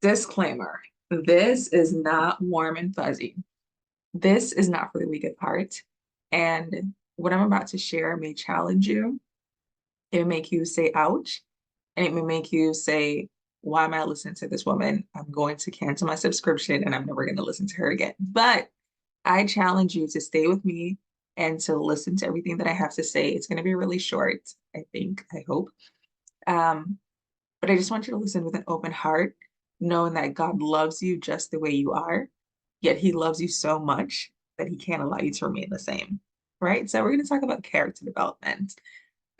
Disclaimer, this is not warm and fuzzy. This is not for the weak of heart. And what I'm about to share may challenge you. It may make you say, ouch. And it may make you say, why am I listening to this woman? I'm going to cancel my subscription and I'm never going to listen to her again. But I challenge you to stay with me and to listen to everything that I have to say. It's going to be really short, I think, I hope. Um, but I just want you to listen with an open heart, knowing that God loves you just the way you are, yet he loves you so much that he can't allow you to remain the same. Right? So we're going to talk about character development.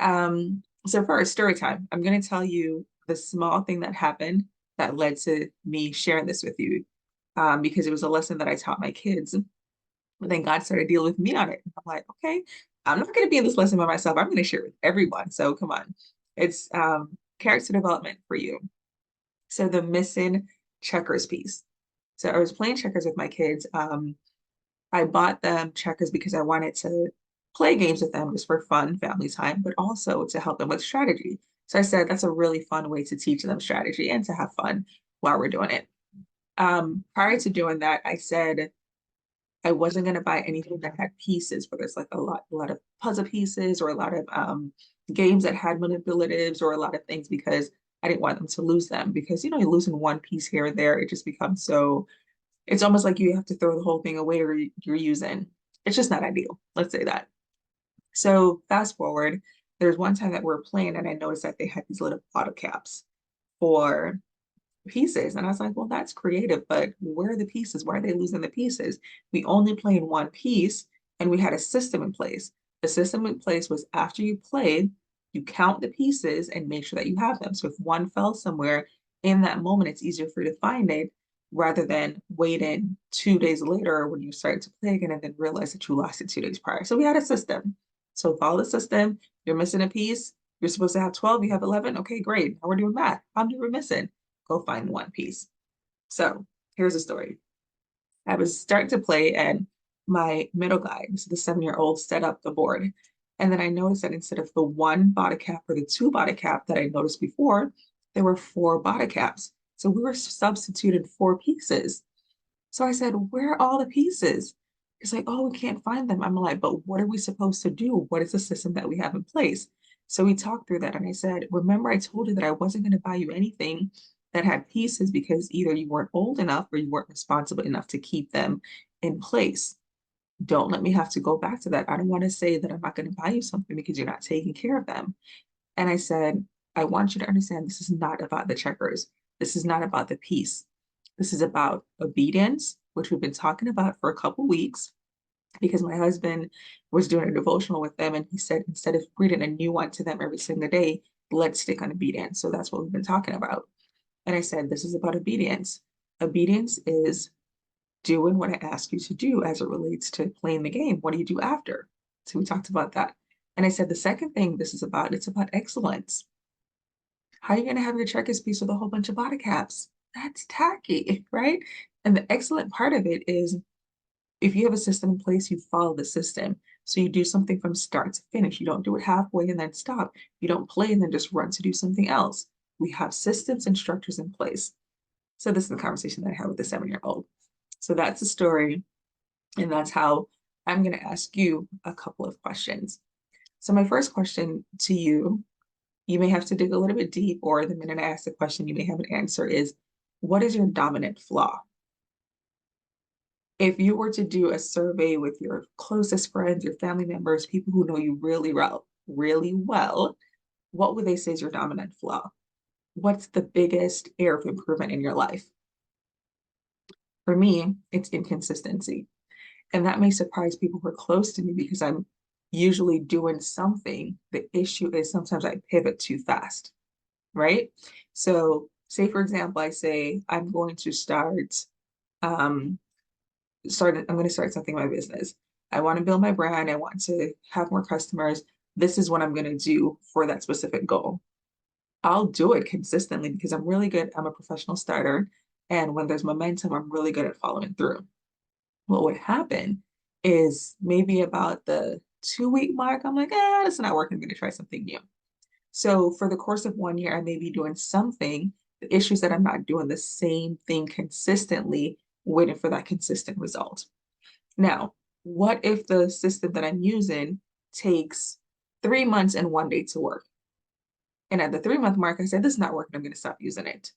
So first, story time. I'm going to tell you the small thing that happened that led to me sharing this with you, because it was a lesson that I taught my kids. But then God started dealing with me on it. I'm like, okay, I'm not going to be in this lesson by myself. I'm going to share it with everyone. So come on. It's character development for you. So the missing checkers piece. So I was playing checkers with my kids. I bought them checkers because I wanted to play games with them just for fun, family time, but also to help them with strategy. So I said that's a really fun way to teach them strategy and to have fun while we're doing it. Prior to doing that, I said I wasn't going to buy anything that had pieces, where there's like a lot of puzzle pieces or a lot of games that had manipulatives or a lot of things, because I didn't want them to lose them, because you're losing one piece here or there, it just becomes so, it's almost like you have to throw the whole thing away, or you're using, it's just not ideal. Let's say that. So fast forward, there's one time that we were playing and I noticed that they had these little bottle caps for pieces. And I was like, well, that's creative, but where are the pieces? Why are they losing the pieces? We only played one piece and we had a system in place. The system in place was after you played, you count the pieces and make sure that you have them. So if one fell somewhere in that moment, it's easier for you to find it rather than waiting 2 days later when you start to play again and then realize that you lost it 2 days prior. So we had a system. So follow the system. You're missing a piece. You're supposed to have 12, you have 11. Okay, great. Now we're doing math. How many we're missing? Go find one piece. So here's a story. I was starting to play and my middle guy, so the 7-year-old, set up the board. And then I noticed that instead of the one bottle cap or the two bottle cap that I noticed before, there were four bottle caps. So we were substituted four pieces. So I said, where are all the pieces? It's like, oh, we can't find them. I'm like, but what are we supposed to do? What is the system that we have in place? So we talked through that and I said, remember, I told you that I wasn't going to buy you anything that had pieces because either you weren't old enough or you weren't responsible enough to keep them in place. Don't let me have to go back to that. I don't want to say that I'm not going to buy you something because you're not taking care of them. And I said, I want you to understand this is not about the checkers. This is not about the piece. This is about obedience, which we've been talking about for a couple weeks, because my husband was doing a devotional with them and he said, instead of reading a new one to them every single day, let's stick on obedience. So that's what we've been talking about. And I said, this is about obedience. Obedience is doing what I ask you to do as it relates to playing the game. What do you do after? So we talked about that. And I said, the second thing this is about, it's about excellence. How are you going to have your checkers piece with a whole bunch of bottle caps? That's tacky, right? And the excellent part of it is if you have a system in place, you follow the system. So you do something from start to finish. You don't do it halfway and then stop. You don't play and then just run to do something else. We have systems and structures in place. So this is the conversation that I had with the 7-year-old. So that's the story. And that's how I'm going to ask you a couple of questions. So my first question to you, you may have to dig a little bit deep, or the minute I ask the question, you may have an answer, is what is your dominant flaw? If you were to do a survey with your closest friends, your family members, people who know you really well, what would they say is your dominant flaw? What's the biggest area of improvement in your life? For me, it's inconsistency. And that may surprise people who are close to me because I'm usually doing something. The issue is sometimes I pivot too fast, right? So say, for example, I say, I'm going to um, I'm going to start something in my business. I want to build my brand. I want to have more customers. This is what I'm going to do for that specific goal. I'll do it consistently because I'm really good. I'm a professional starter. And when there's momentum, I'm really good at following through. What would happen is maybe about the 2-week mark, I'm like, it's not working. I'm going to try something new. So for the course of 1 year, I may be doing something The issue is that I'm not doing the same thing consistently, waiting for that consistent result. Now, what if the system that I'm using takes 3 months and 1 day to work? And at the 3 month mark, I said, this is not working, I'm going to stop using it.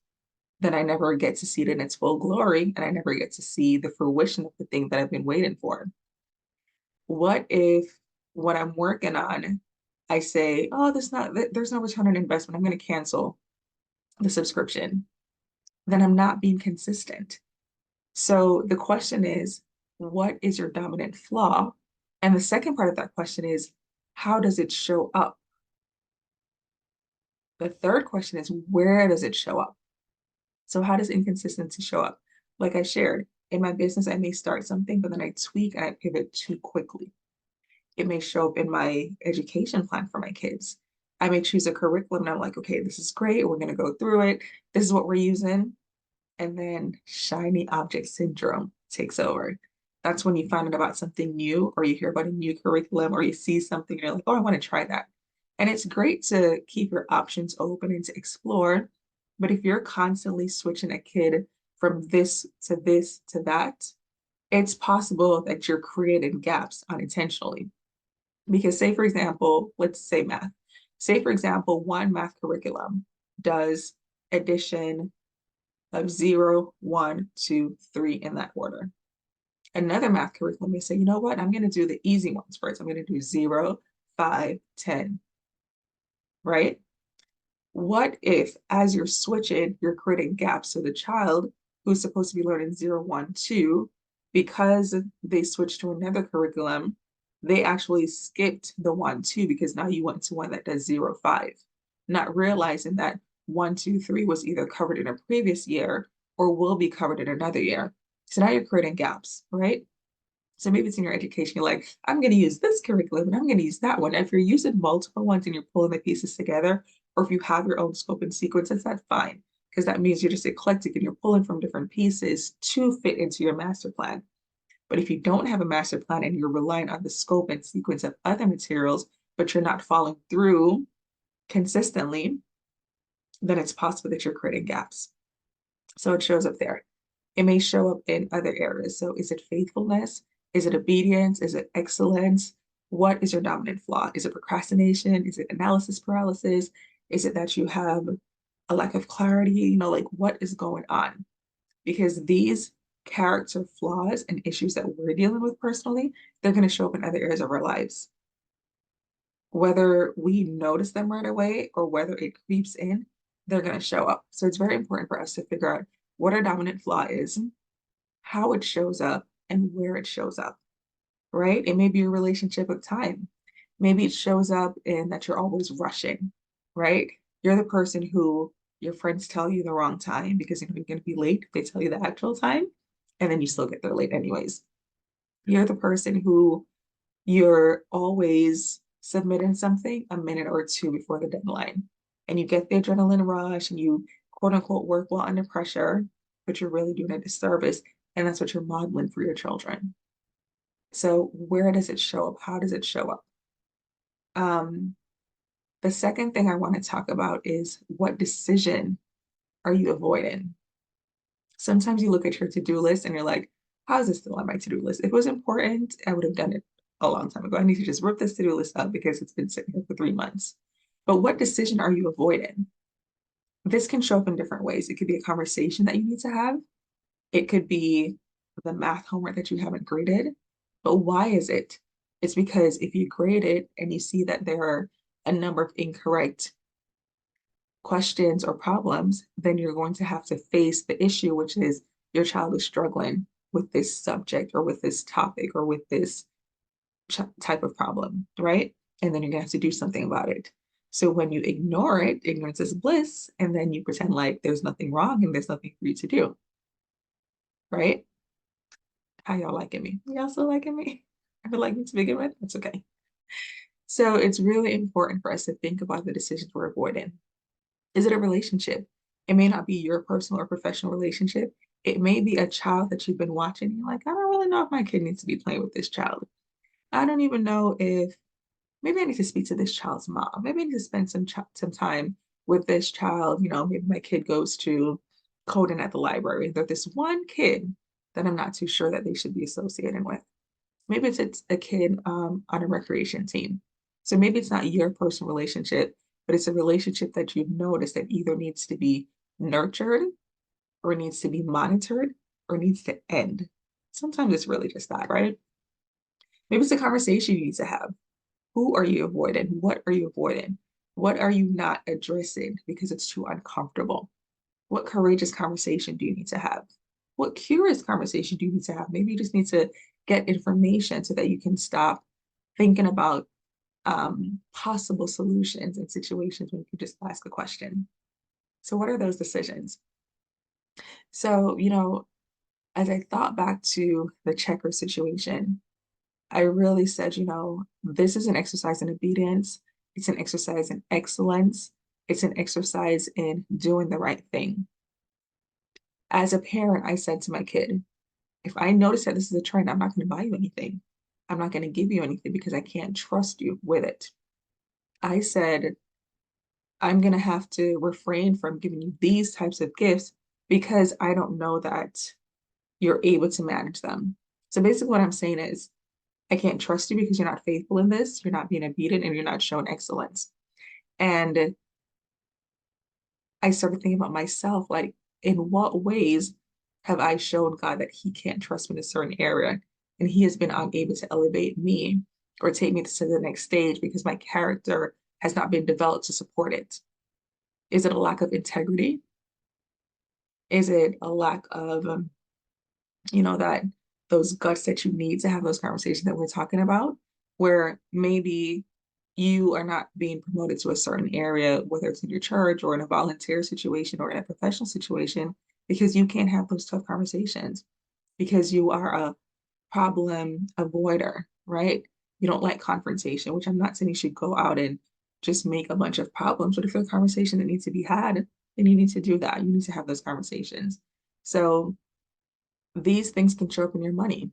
Then I never get to see it in its full glory, and I never get to see the fruition of the thing that I've been waiting for. What if what I'm working on, I say, oh, there's no return on investment, I'm going to cancel the subscription. Then I'm not being consistent. So the question is, what is your dominant flaw? And the second part of that question is, how does it show up? The third question is, where does it show up? So how does inconsistency show up? Like I shared, in my business, I may start something, but then I tweak and I pivot too quickly. It may show up in my education plan for my kids. I may choose a curriculum and I'm like, okay, this is great. We're going to go through it. This is what we're using. And then shiny object syndrome takes over. That's when you find out about something new, or you hear about a new curriculum, or you see something and you're like, oh, I want to try that. And it's great to keep your options open and to explore. But if you're constantly switching a kid from this to that, it's possible that you're creating gaps unintentionally. Because say, for example, let's say math. Say, for example, one math curriculum does addition of 0, 1, 2, 3 in that order. Another math curriculum may say, you know what, I'm going to do the easy ones first. I'm going to do 0, 5, 10, right? What if, as you're switching, you're creating gaps? So the child who's supposed to be learning 0, 1, 2, because they switched to another curriculum, they actually skipped the 1, 2 because now you went to one that does 0, 5, not realizing that 1, 2, 3 was either covered in a previous year or will be covered in another year. So now you're creating gaps, right? So maybe it's in your education, you're like, I'm going to use this curriculum and I'm going to use that one. If you're using multiple ones and you're pulling the pieces together, or if you have your own scope and sequences, that's fine, because that means you're just eclectic and you're pulling from different pieces to fit into your master plan. But if you don't have a master plan and you're relying on the scope and sequence of other materials, but you're not following through consistently, then it's possible that you're creating gaps. So it shows up there. It may show up in other areas. So is it faithfulness? Is it obedience? Is it excellence? What is your dominant flaw? Is it procrastination? Is it analysis paralysis? Is it that you have a lack of clarity? You know, like what is going on? Because these character flaws and issues that we're dealing with personally, they're going to show up in other areas of our lives. Whether we notice them right away or whether it creeps in, they're going to show up. So it's very important for us to figure out what our dominant flaw is, how it shows up, and where it shows up, right? It may be a relationship with time. Maybe it shows up in that you're always rushing, right? You're the person who your friends tell you the wrong time because you know you're going to be late. They tell you the actual time, and then you still get there late anyways. You're the person who you're always submitting something a minute or two before the deadline. And you get the adrenaline rush and you quote unquote work well under pressure, but you're really doing a disservice. And that's what you're modeling for your children. So where does it show up? How does it show up? The second thing I want to talk about is what decision are you avoiding? Sometimes you look at your to-do list and you're like, how is this still on my to-do list? If it was important, I would have done it a long time ago. I need to just rip this to-do list up because it's been sitting here for 3 months. But what decision are you avoiding? This can show up in different ways. It could be a conversation that you need to have. It could be the math homework that you haven't graded. But why is it? It's because if you grade it and you see that there are a number of incorrect questions or problems, then you're going to have to face the issue, which is your child is struggling with this subject or with this topic or with this type of problem, right? And then you're gonna have to do something about it. So when you ignore it, ignorance is bliss, and then you pretend like there's nothing wrong and there's nothing for you to do, right? How y'all liking me? Y'all still liking me? I feel like me to begin with. That's okay. So it's really important for us to think about the decisions we're avoiding. Is it a relationship? It may not be your personal or professional relationship. It may be a child that you've been watching. And you're like, I don't really know if my kid needs to be playing with this child. I don't even know if maybe I need to speak to this child's mom. Maybe I need to spend some time with this child, maybe my kid goes to coding at the library. There's this one kid that I'm not too sure that they should be associating with. Maybe it's a kid on a recreation team. So maybe it's not your personal relationship, but it's a relationship that you've noticed that either needs to be nurtured or needs to be monitored or needs to end. Sometimes it's really just that, right? Maybe it's a conversation you need to have. Who are you avoiding? What are you avoiding? What are you not addressing because it's too uncomfortable? What courageous conversation do you need to have? What curious conversation do you need to have? Maybe you just need to get information so that you can stop thinking about possible solutions in situations when you can just ask a question. So, what are those decisions? So, as I thought back to the checker situation, I really said, this is an exercise in obedience. It's an exercise in excellence. It's an exercise in doing the right thing. As a parent, I said to my kid, if I notice that this is a trend, I'm not going to buy you anything. I'm not going to give you anything because I can't trust you with it. I said, I'm going to have to refrain from giving you these types of gifts because I don't know that you're able to manage them. So basically, what I'm saying is, I can't trust you because you're not faithful in this, you're not being obedient, and you're not showing excellence. And I started thinking about myself, like, in what ways have I shown God that He can't trust me in a certain area? And He has been unable to elevate me or take me to the next stage because my character has not been developed to support it. Is it a lack of integrity? Is it a lack of, that those guts that you need to have those conversations that we're talking about, where maybe you are not being promoted to a certain area, whether it's in your church or in a volunteer situation or in a professional situation, because you can't have those tough conversations because you are a problem avoider, right? You don't like confrontation, which I'm not saying you should go out and just make a bunch of problems, but if there's a conversation that needs to be had, then you need to do that. You need to have those conversations. So these things can show up in your money.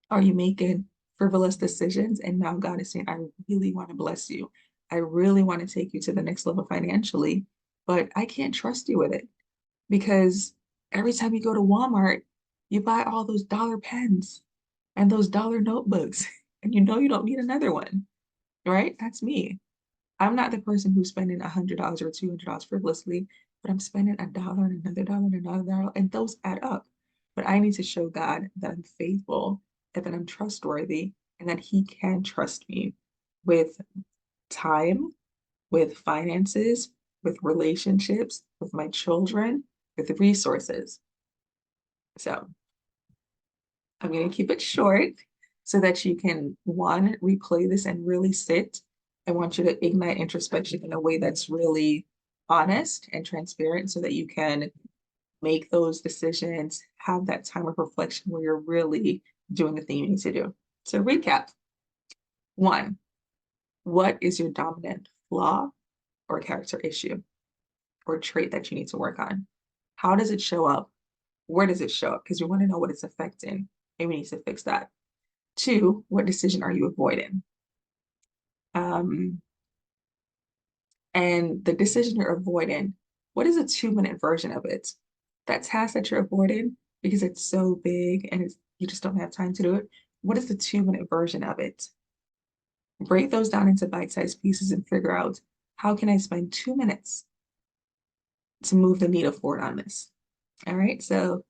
Are you making frivolous decisions? And now God is saying, I really want to bless you. I really want to take you to the next level financially, but I can't trust you with it because every time you go to Walmart, you buy all those dollar pens and those dollar notebooks, and you don't need another one, right? That's me. I'm not the person who's spending $100 or $200 frivolously, but I'm spending a dollar and another dollar and another dollar, and those add up. But I need to show God that I'm faithful and that I'm trustworthy and that He can trust me with time, with finances, with relationships, with my children, with resources. So I'm going to keep it short so that you can, one, replay this and really sit. I want you to ignite introspection in a way that's really honest and transparent so that you can make those decisions, have that time of reflection where you're really doing the thing you need to do. So recap. One, what is your dominant flaw or character issue or trait that you need to work on? How does it show up? Where does it show up? Because we want to know what it's affecting and we need to fix that. Two, what decision are you avoiding? And the decision you're avoiding, what is a 2-minute version of it? That task that you're avoiding because it's so big and you just don't have time to do it. What is the 2-minute version of it? Break those down into bite-sized pieces and figure out how can I spend 2 minutes to move the needle forward on this. All right, so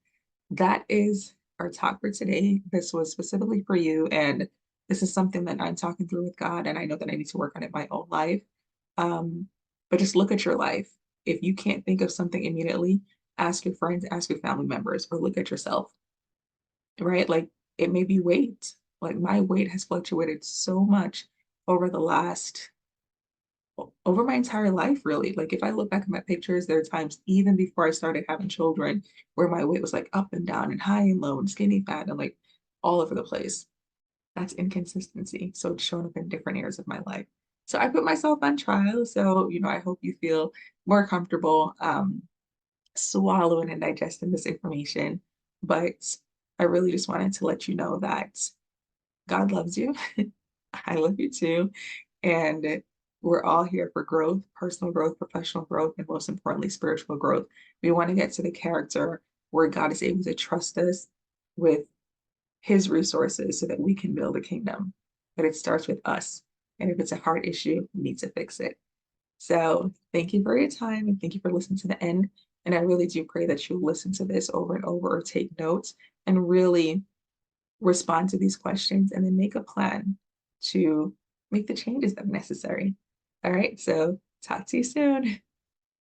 that is our talk for today. This was specifically for you, and this is something that I'm talking through with God, and I know that I need to work on it in my own life. But just look at your life. If you can't think of something immediately, ask your friends, ask your family members, or look at yourself, right? Like it may be weight. Like my weight has fluctuated so much over the last, over my entire life, really. Like if I look back at my pictures, there are times even before I started having children where my weight was like up and down and high and low and skinny fat and like all over the place. That's inconsistency. So it's shown up in different areas of my life. So I put myself on trial. So, I hope you feel more comfortable swallowing and digesting this information. But I really just wanted to let you know that God loves you. I love you too. And We're all here for growth, personal growth, professional growth, and most importantly, spiritual growth. We want to get to the character where God is able to trust us with his resources so that we can build a kingdom. But it starts with us. And if it's a heart issue, we need to fix it. So thank you for your time and thank you for listening to the end. And I really do pray that you listen to this over and over or take notes and really respond to these questions and then make a plan to make the changes that are necessary. All right, so talk to you soon.